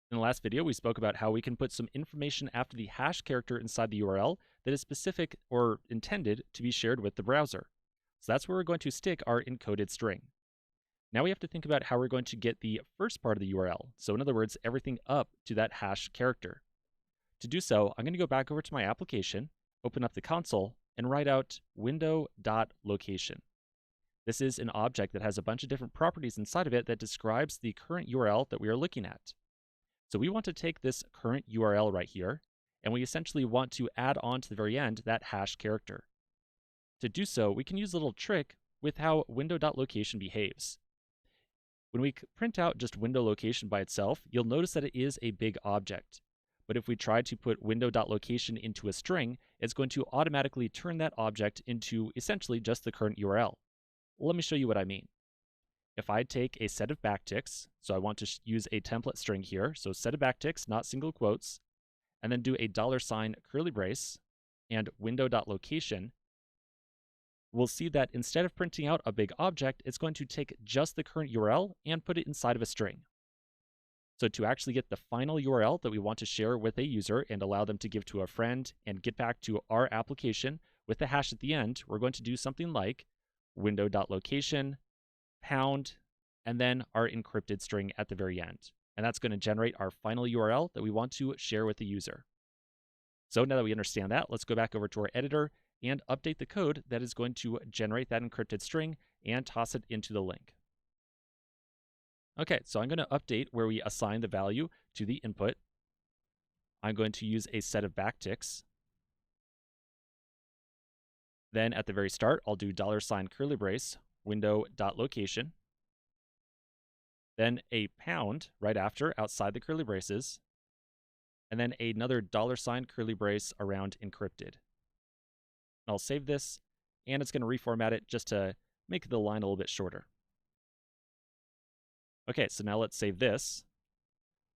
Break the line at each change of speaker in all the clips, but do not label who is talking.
In the last video, we spoke about how we can put some information after the hash character inside the URL that is specific or intended to be shared with the browser. So that's where we're going to stick our encoded string. Now we have to think about how we're going to get the first part of the URL. So in other words, everything up to that hash character. To do so, I'm going to go back over to my application, open up the console, and write out window.location. This is an object that has a bunch of different properties inside of it that describes the current URL that we are looking at. So we want to take this current URL right here, and we essentially want to add on to the very end that hash character. To do so, we can use a little trick with how window.location behaves. When we print out just window location by itself, you'll notice that it is a big object. But if we try to put window.location into a string, it's going to automatically turn that object into essentially just the current URL. Let me show you what I mean. If I take a set of backticks, so I want to use a template string here, so set of backticks, not single quotes, and then do a $ curly brace and window.location, we'll see that instead of printing out a big object, it's going to take just the current URL and put it inside of a string. So to actually get the final URL that we want to share with a user and allow them to give to a friend and get back to our application with the hash at the end, we're going to do something like window.location, pound, and then our encrypted string at the very end. And that's going to generate our final URL that we want to share with the user. So now that we understand that, let's go back over to our editor and update the code that is going to generate that encrypted string and toss it into the link. Okay, so I'm going to update where we assign the value to the input. I'm going to use a set of backticks. Then at the very start, I'll do $ curly brace, window.location. Then a pound right after outside the curly braces. And then another $ curly brace around encrypted. I'll save this, and it's going to reformat it just to make the line a little bit shorter. Okay, so now let's save this.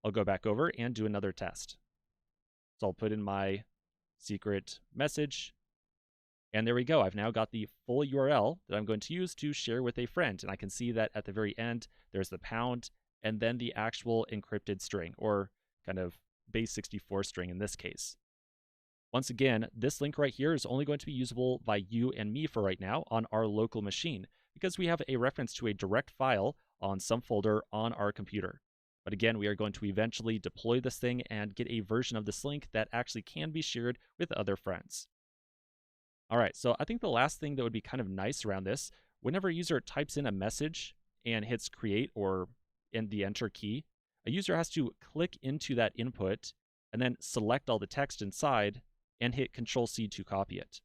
I'll go back over and do another test. So I'll put in my secret message, and there we go. I've now got the full URL that I'm going to use to share with a friend, and I can see that at the very end, there's the pound, and then the actual encrypted string, or kind of base64 string in this case. Once again, this link right here is only going to be usable by you and me for right now on our local machine, because we have a reference to a direct file on some folder on our computer. But again, we are going to eventually deploy this thing and get a version of this link that actually can be shared with other friends. All right, so I think the last thing that would be kind of nice around this, whenever a user types in a message and hits create or in the enter key, a user has to click into that input and then select all the text inside and hit Control-C to copy it.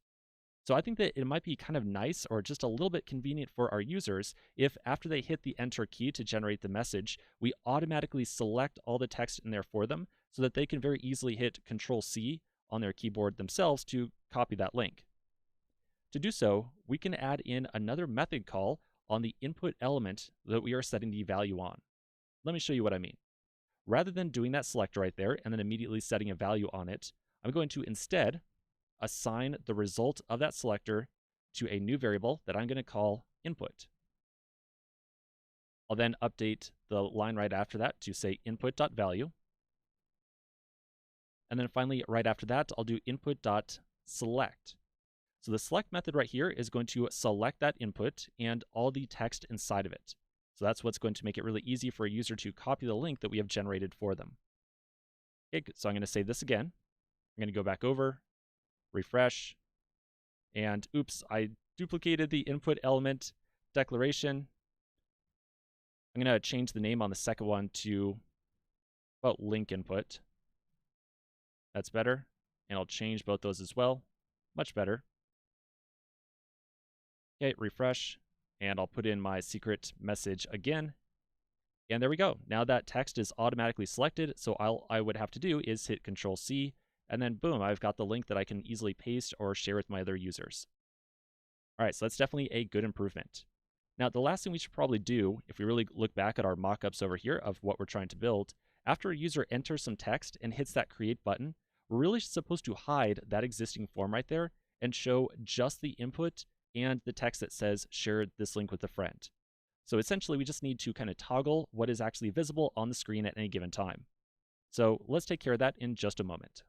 So I think that it might be kind of nice or just a little bit convenient for our users if after they hit the enter key to generate the message, we automatically select all the text in there for them so that they can very easily hit Control-C on their keyboard themselves to copy that link. To do so, we can add in another method call on the input element that we are setting the value on. Let me show you what I mean. Rather than doing that select right there and then immediately setting a value on it, I'm going to instead assign the result of that selector to a new variable that I'm going to call input. I'll then update the line right after that to say input.value. And then finally, right after that, I'll do input.select. So the select method right here is going to select that input and all the text inside of it. So that's what's going to make it really easy for a user to copy the link that we have generated for them. Okay, so I'm going to save this again. I'm going to go back over, refresh, and oops, I duplicated the input element declaration. I'm going to change the name on the second one to about link input. That's better. And I'll change both those as well. Much better. Okay, refresh, and I'll put in my secret message again. And there we go. Now that text is automatically selected, so all I would have to do is hit Control-C, and then boom, I've got the link that I can easily paste or share with my other users. All right, so that's definitely a good improvement. Now, the last thing we should probably do, if we really look back at our mockups over here of what we're trying to build, after a user enters some text and hits that create button, we're really supposed to hide that existing form right there and show just the input and the text that says share this link with a friend. So essentially, we just need to kind of toggle what is actually visible on the screen at any given time. So let's take care of that in just a moment.